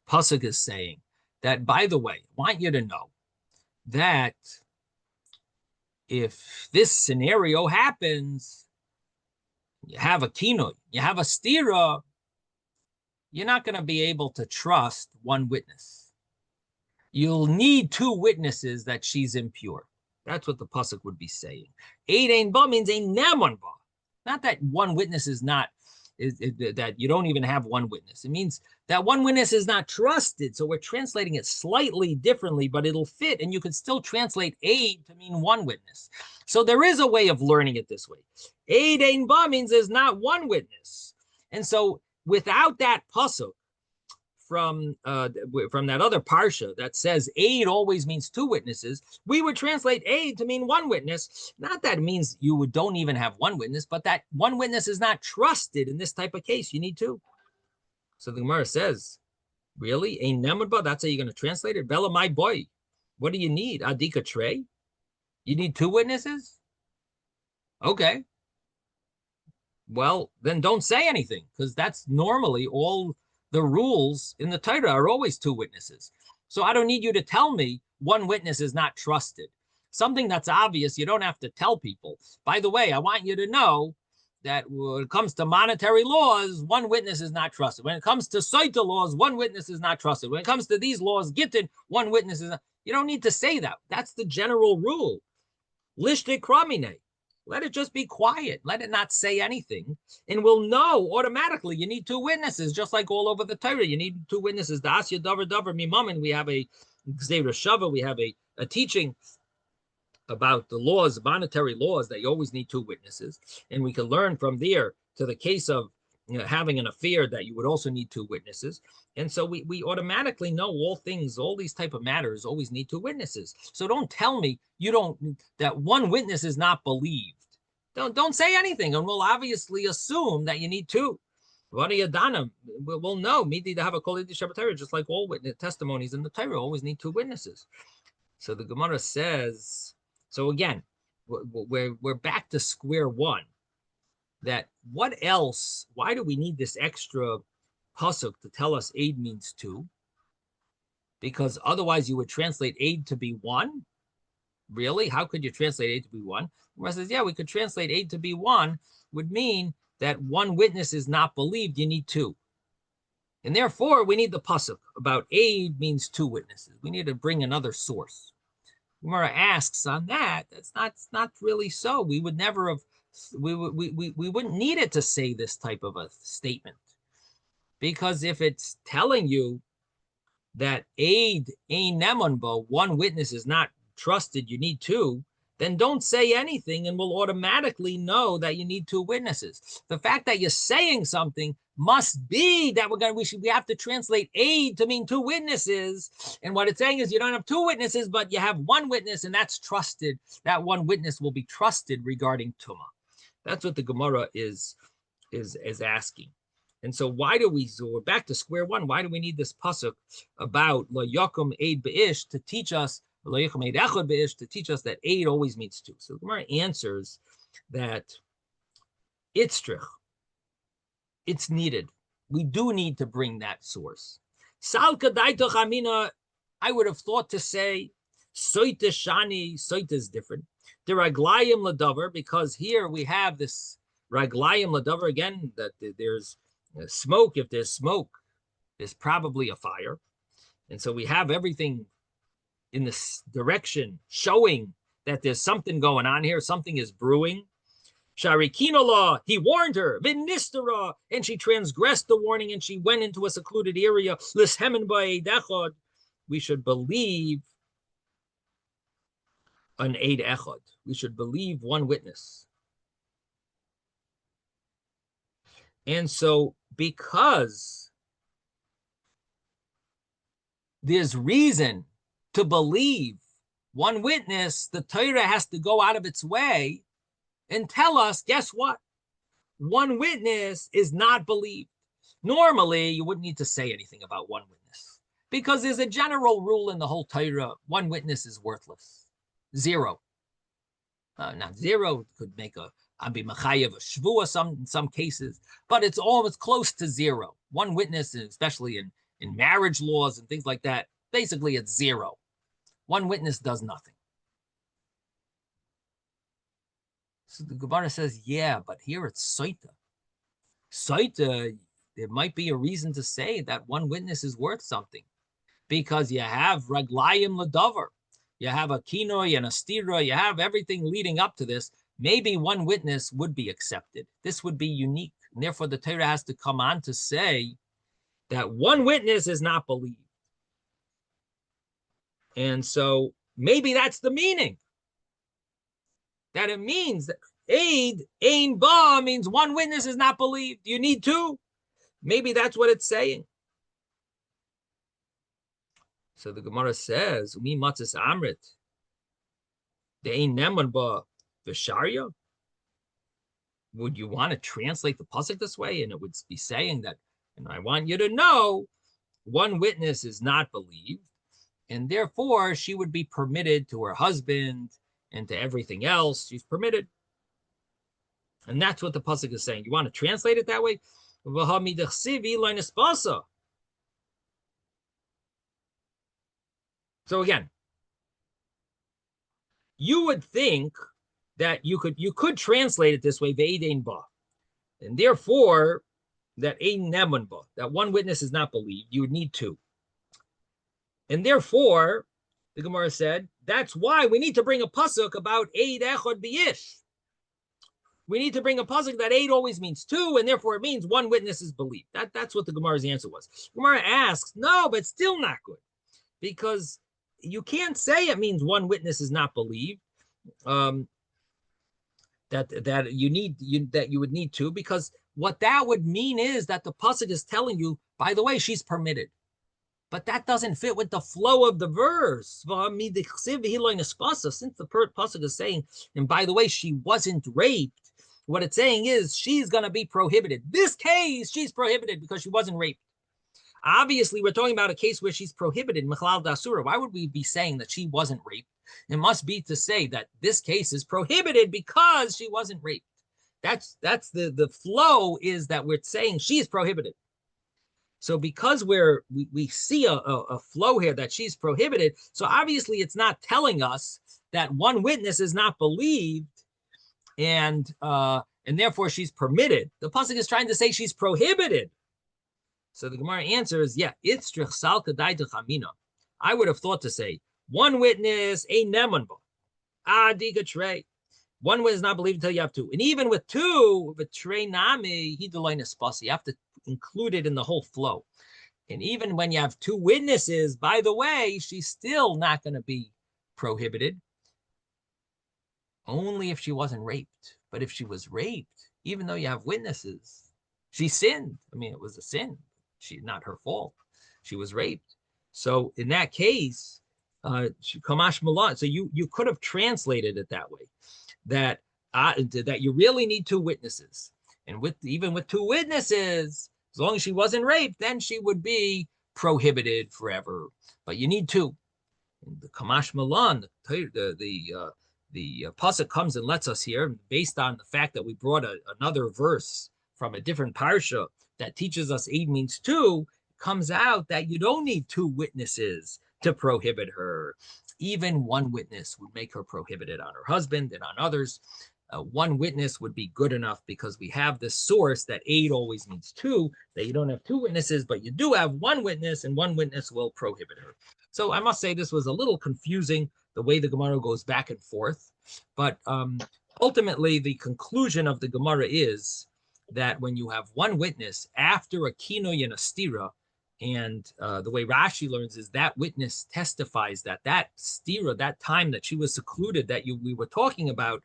pasuk is saying. That, by the way, I want you to know that if this scenario happens, you have a kinoi, you have a stira, you're not going to be able to trust one witness. You'll need two witnesses that she's impure. That's what the pasuk would be saying. Eid ein ba means ein nemon ba. Not that one witness is not, that you don't even have one witness. It means that one witness is not trusted. So we're translating it slightly differently, but it'll fit. And you could still translate aid to mean one witness. So there is a way of learning it this way. Eid ein ba means there's not one witness. And so without that pasuk, from that other parsha that says aid always means two witnesses, we would translate aid to mean one witness. Not that it means you don't even have one witness, but that one witness is not trusted in this type of case. You need two. So the Gemara says, really? Ein nemudba? That's how you're going to translate it? Bella, my boy, what do you need? Adika trey? You need two witnesses? Okay. Well, then don't say anything, because that's normally all the rules in the Torah are always two witnesses. So I don't need you to tell me one witness is not trusted. Something that's obvious, you don't have to tell people. By the way, I want you to know that when it comes to monetary laws, one witness is not trusted. When it comes to Sota laws, one witness is not trusted. When it comes to these laws, Gittin, one witness is not. You don't need to say that. That's the general rule. Lishte kramine. Let it just be quiet. Let it not say anything. And we'll know automatically you need two witnesses, just like all over the Torah. You need two witnesses. The Asya Davar Davar Mimamin. We have a Gzeira Shava. We have a teaching about the laws, monetary laws, that you always need two witnesses. And we can learn from there to the case of having an affair that you would also need two witnesses. And so we automatically know all things, all these type of matters always need two witnesses. So don't tell me that one witness is not believed. Don't say anything, and we'll obviously assume that you need two. We'll know, to have a kol Shabbat, just like all witness testimonies in the Torah always need two witnesses. So the Gemara says, so again, we're back to square one. That what else? Why do we need this extra pasuk to tell us aid means two? Because otherwise you would translate aid to be one. Really? How could you translate aid to be one? Gemara says, yeah, we could translate aid to be one would mean that one witness is not believed. You need two. And therefore, we need the pasuk about aid means two witnesses. We need to bring another source. Gemara asks on that, it's not really so. We would never have, we wouldn't need it to say this type of a statement. Because if it's telling you that aid ein nemunba, one witness is not trusted, you need two, then don't say anything and we'll automatically know that you need two witnesses. The fact that you're saying something must be that we have to translate aid to mean two witnesses. And what it's saying is you don't have two witnesses, but you have one witness, and that's trusted. That one witness will be trusted regarding Tumah. That's what the Gemara is asking. And so we're back to square one. Why do we need this pasuk about la yakum aid be'ish to teach us to teach us that aid always means two? So the Gemara answers that it's it's needed. We do need to bring that source. Salka daito chamina, I would have thought to say soita shani. Soita is different. The raglayim ladavar, because here we have this raglayim ladavar again, that there's smoke. If there's smoke, there's probably a fire. And so we have everything in this direction showing that there's something going on here. Something is brewing. Sharikinola, he warned her, Vinistara, and she transgressed the warning and she went into a secluded area. We should believe an Eid Echad. We should believe one witness. And so, because there's reason to believe one witness, the Torah has to go out of its way and tell us, guess what? One witness is not believed. Normally, you wouldn't need to say anything about one witness because there's a general rule in the whole Torah: one witness is worthless. Zero. Not zero. Could make be machayev a shvua in some cases, but it's almost close to zero. One witness, especially in marriage laws and things like that, basically it's zero. One witness does nothing. So the Gemara says, yeah, but here it's Sota. Sota, there might be a reason to say that one witness is worth something because you have Raglayim Ladavar, you have a Kinoi and a Stira, you have everything leading up to this. Maybe one witness would be accepted. This would be unique. And therefore, the Torah has to come on to say that one witness is not believed. And so maybe that's the meaning. That it means that aid, ein ba, means one witness is not believed. You need two. Maybe that's what it's saying. So the Gemara says, "Mi matzis amrit, the ein neman ba v'sharya." Would you want to translate the pasuk this way? And it would be saying that, and I want you to know, one witness is not believed, and therefore she would be permitted to her husband and to everything else. She's permitted. And that's what the pasuk is saying. You want to translate it that way? So again, you would think that you could translate it this way, ve'edein ba. And therefore, that one witness is not believed, you would need two. And therefore, the Gemara said, that's why we need to bring a pasuk about Eid Echad B'ish. We need to bring a pasuk that Eid always means two, and therefore it means one witness is believed. That's what the Gemara's answer was. Gemara asks, no, but still not good, because you can't say it means one witness is not believed. That you would need two, because what that would mean is that the pasuk is telling you, by the way, she's permitted. But that doesn't fit with the flow of the verse. Since the pasuk is saying, and by the way, she wasn't raped, what it's saying is she's going to be prohibited. This case, she's prohibited because she wasn't raped. Obviously, we're talking about a case where she's prohibited, Michlal Dasura. Why would we be saying that she wasn't raped? It must be to say that this case is prohibited because she wasn't raped. That's the flow, is that we're saying she's prohibited. So because we see a flow here that she's prohibited, so obviously it's not telling us that one witness is not believed, and therefore she's permitted. The pasuk is trying to say she's prohibited. So the Gemara answers, yeah, it's I would have thought to say one witness, a neman ba, one witness is not believed until you have two, and even with two, you have to include it in the whole flow. And even when you have two witnesses, by the way, she's still not going to be prohibited, only if she wasn't raped. But if she was raped, even though you have witnesses, she sinned. I mean, it was a sin. Not her fault. She was raped. So in that case, Kamash Malan. So you could have translated it that way, that you really need two witnesses, and even with two witnesses, as long as she wasn't raped, then she would be prohibited forever. But you need two. And the Kamash Malan, the pasuk comes and lets us here, based on the fact that we brought another verse from a different parsha that teaches us Eid means two, comes out that you don't need two witnesses to prohibit her. Even one witness would make her prohibited on her husband and on others. One witness would be good enough, because we have this source that Eid always means two, that you don't have two witnesses, but you do have one witness, and one witness will prohibit her. So I must say this was a little confusing, the way the Gemara goes back and forth. But ultimately, the conclusion of the Gemara is that when you have one witness after a kinoy and a stira, and the way Rashi learns is that witness testifies that stira, that time that she was secluded, that we were talking about,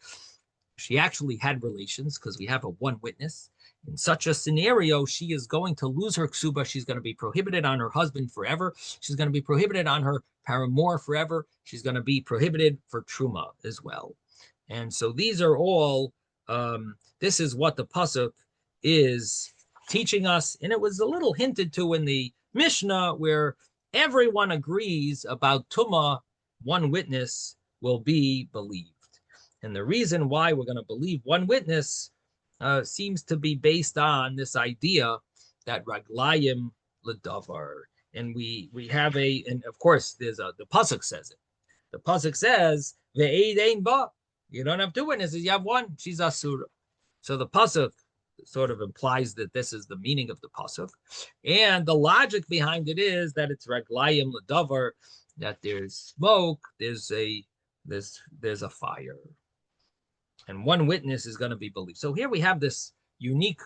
she actually had relations, because we have a one witness. In such a scenario, she is going to lose her ksuba. She's going to be prohibited on her husband forever. She's going to be prohibited on her paramour forever. She's going to be prohibited for truma as well. And so these are all, this is what the pasuk is teaching us. And it was a little hinted to in the Mishnah, where everyone agrees about Tumah, one witness will be believed. And the reason why we're going to believe one witness seems to be based on this idea that raglayim ledavar. And we have and of course, the pasuk says it. The pasuk says, ve'eid ein ba. You don't have two witnesses, you have one. She's asura. So the pasuk sort of implies that this is the meaning of the pasuk, and the logic behind it is that it's raglayim ledavar, that there's smoke, there's a fire, and one witness is going to be believed. So here we have this unique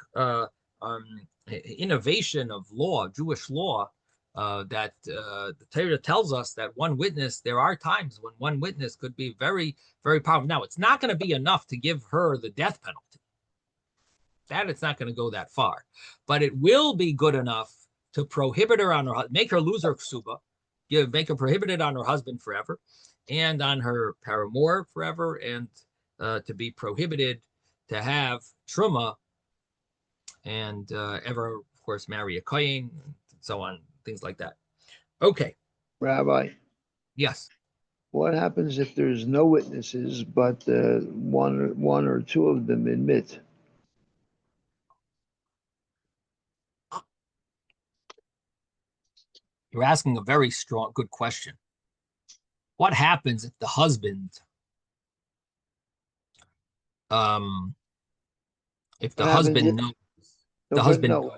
innovation of law, Jewish law, that the Torah tells us that one witness, there are times when one witness could be very, very powerful. Now, it's not going to be enough to give her the death penalty. That it's not going to go that far. But it will be good enough to prohibit her on her, make her lose her ksuba, make her prohibited on her husband forever, and on her paramour forever, and to be prohibited to have truma, and ever, of course, marry a kohen, and so on, things like that. Okay. Rabbi, Yes. what happens if there's no witnesses, but one or two of them admit? You're asking a very good question. What happens if the husband If the What happens if husband knows, the the husband no,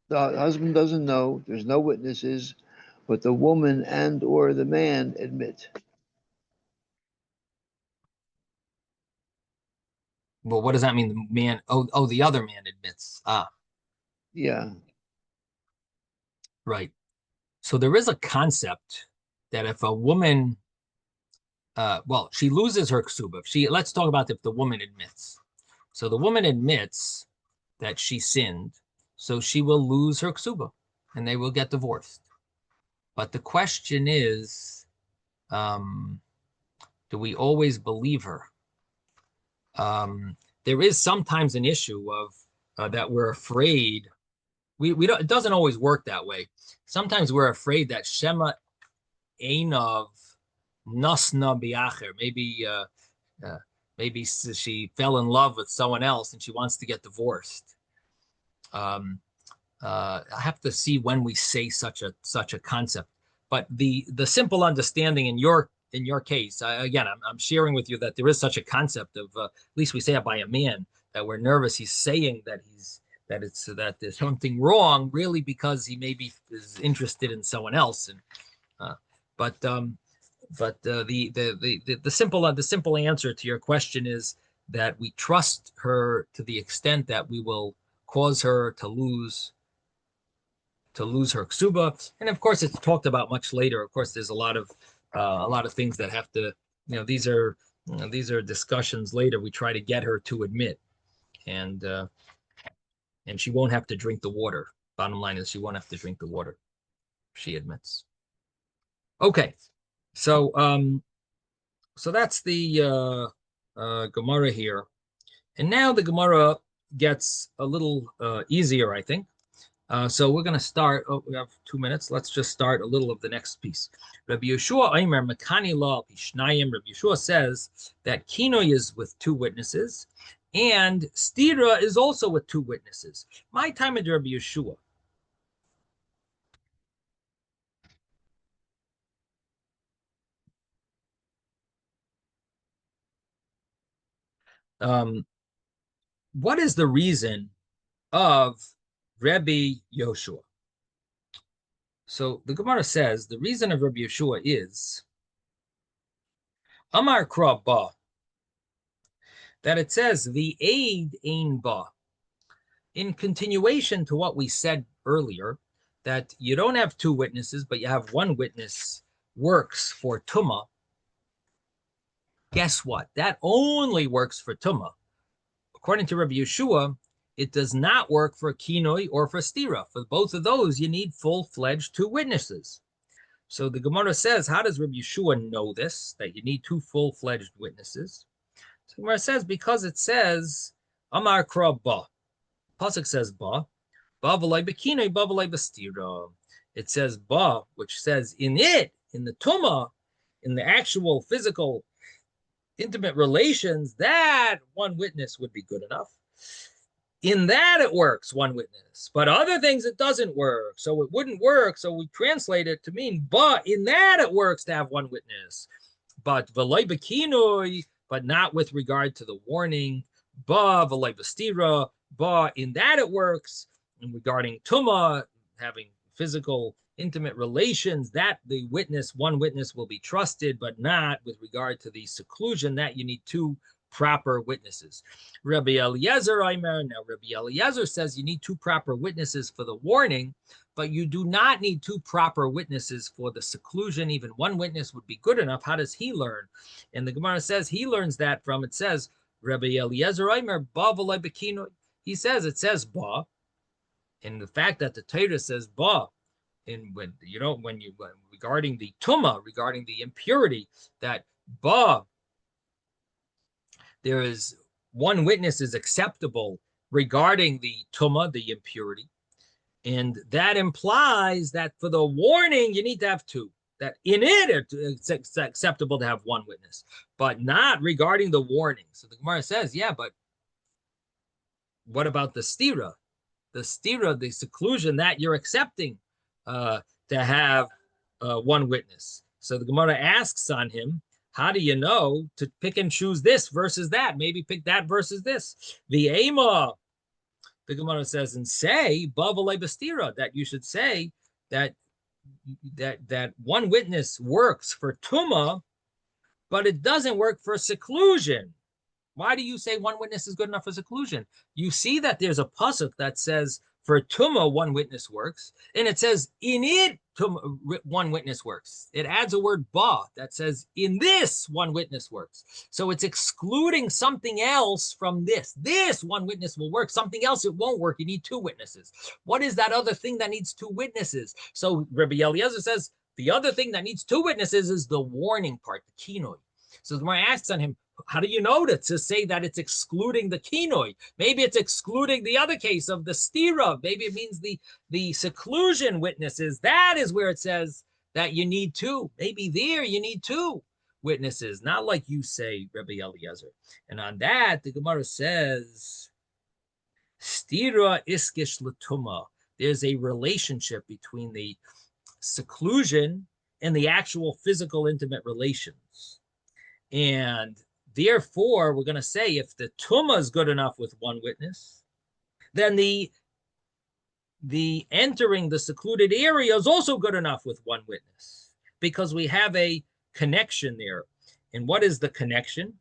the husband doesn't know, there's no witnesses, but the woman and or the man admit. well, what does that mean? The man, the other man admits. Ah, Yeah. right. So there is a concept that if a woman, she loses her ksuba. Let's talk about if the woman admits. So the woman admits that she sinned, so she will lose her ksuba, and they will get divorced. But the question is, do we always believe her? There is sometimes an issue of that we're afraid. We don't. It doesn't always work that way. Sometimes we're afraid that Shema Einav Nasna Biacher. Maybe she fell in love with someone else and she wants to get divorced. I have to see when we say such a concept. But the simple understanding in your case, again, I'm sharing with you that there is such a concept of at least we say it by a man that we're nervous. He's saying that that there's something wrong, really, because he maybe is interested in someone else. And the simple answer to your question is that we trust her to the extent that we will cause her to lose her ksuba. And of course, it's talked about much later. Of course, there's a lot of things that have to, these are discussions later. We try to get her to admit, and she won't have to drink the water. Bottom line is she won't have to drink the water. She admits. Okay, so that's the Gemara here, and now the Gemara gets a little easier, I think. So we're going to start. Oh, we have 2 minutes. Let's just start a little of the next piece. Rabbi Yeshua Aimer Mekani Law Pishnayim. Rabbi Yeshua says that Kinoi is with 2 witnesses, and Stira is also with 2 witnesses. My time at Rabbi Yeshua. What is the reason of Rabbi Yoshua? So the Gemara says the reason of Rabbi Yeshua is Amar Kra Ba, that it says the aid ein ba. In continuation to what we said earlier, that you don't have 2 witnesses, but you have 1 witness works for Tumah. Guess what? That only works for Tumah. According to Rabbi Yeshua, it does not work for Kinoi or for Stira. For both of those, you need full-fledged 2 witnesses. So the Gemara says, how does Rabbi Yeshua know this, that you need 2 full-fledged witnesses? So the Gemara says, because it says, Amar Kra Ba. Pasuk says Ba. Ba v'lai b'kinoi, ba v'lai b'stira. It says Ba, which says in the Tumah, in the actual physical intimate relations, that 1 witness would be good enough. In that it works, 1 witness, but other things it doesn't work. So it wouldn't work. So we translate it to mean, but in that it works to have 1 witness. But v'lai b'kinoi, but not with regard to the warning. Ba v'lai b'stira, ba in that it works. And regarding Tumah, having physical intimate relations, that the 1 witness will be trusted, but not with regard to the seclusion, that you need 2 proper witnesses. Rabbi Eliezer Aimer. Now Rabbi Eliezer says you need 2 proper witnesses for the warning, but you do not need 2 proper witnesses for the seclusion. Even 1 witness would be good enough. How does he learn? And the Gemara says he learns that from, it says, Rabbi Eliezer Aimer, ba v'lai b'kinoi. He says, it says ba, and the fact that the Torah says ba, and when regarding the Tumah, regarding the impurity, that ba, there is 1 witness is acceptable regarding the Tumah, the impurity. And that implies that for the warning, you need to have 2. That in it, it's acceptable to have 1 witness, but not regarding the warning. So the Gemara says, yeah, but what about the stira? The stira, the seclusion that you're accepting to have 1 witness. So the Gemara asks on him, how do you know to pick and choose this versus that? Maybe pick that versus this. The Ema the Gemara says, and say, Bavalei Bastira, that you should say that one witness works for Tuma, but it doesn't work for seclusion. Why do you say one witness is good enough for seclusion? You see that there's a pasuk that says for Tuma, one witness works, and it says in it, one witness works. It adds a word ba that says in this, one witness works. So it's excluding something else from this. This one witness will work. Something else, it won't work. You need two witnesses. What is that other thing that needs two witnesses? So Rabbi Eliezer says the other thing that needs two witnesses is the warning part, the kinoi. So the Gemara asks on him, how do you know to say that it's excluding the kinoi? Maybe it's excluding the other case of the stira. Maybe it means the seclusion witnesses. That is where it says that you need two. Maybe there you need two witnesses, not like you say, Rabbi Eliezer. And on that, the Gemara says, stira iskish latuma. There's a relationship between the seclusion and the actual physical intimate relations. And therefore, we're going to say if the Tumah is good enough with one witness, then the entering the secluded area is also good enough with one witness, because we have a connection there. And what is the connection?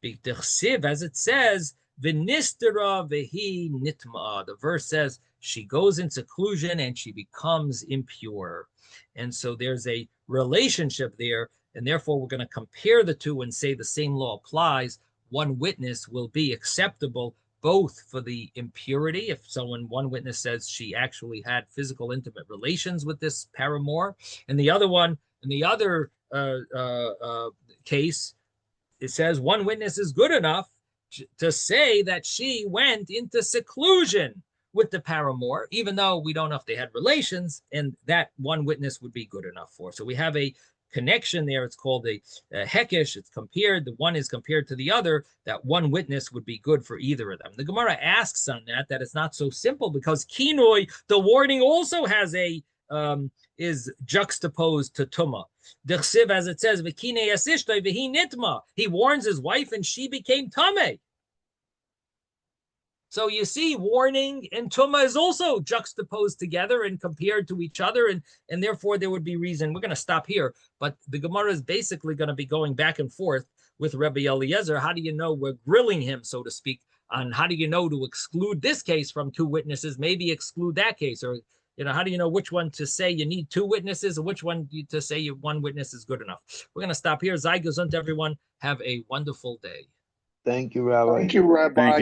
As it says, V'nistera v'hi nitma. The verse says she goes in seclusion and she becomes impure. And so there's a relationship there. And therefore, we're going to compare the two and say the same law applies. One witness will be acceptable both for the impurity, if one witness says she actually had physical intimate relations with this paramour, and the other one, in the other case, it says one witness is good enough to say that she went into seclusion with the paramour, even though we don't know if they had relations, and that one witness would be good enough for. So we have a connection there. It's called a hekesh. It's compared. The one is compared to the other. That one witness would be good for either of them. The Gemara asks on that it's not so simple, because kinoi, the warning, also has a is juxtaposed to tuma. D'chsiv, as it says, v'kinei asishtoi v'hi nitma. He warns his wife and she became tameh. So you see, warning and tuma is also juxtaposed together and compared to each other, and therefore there would be reason. We're going to stop here, but the Gemara is basically going to be going back and forth with Rabbi Eliezer. How do you know? We're grilling him, so to speak, on how do you know to exclude this case from two witnesses, maybe exclude that case, or how do you know which one to say you need two witnesses, or which one to say one witness is good enough? We're going to stop here. Zai gesund, everyone. Have a wonderful day. Thank you, Rabbi. Thank you, Rabbi.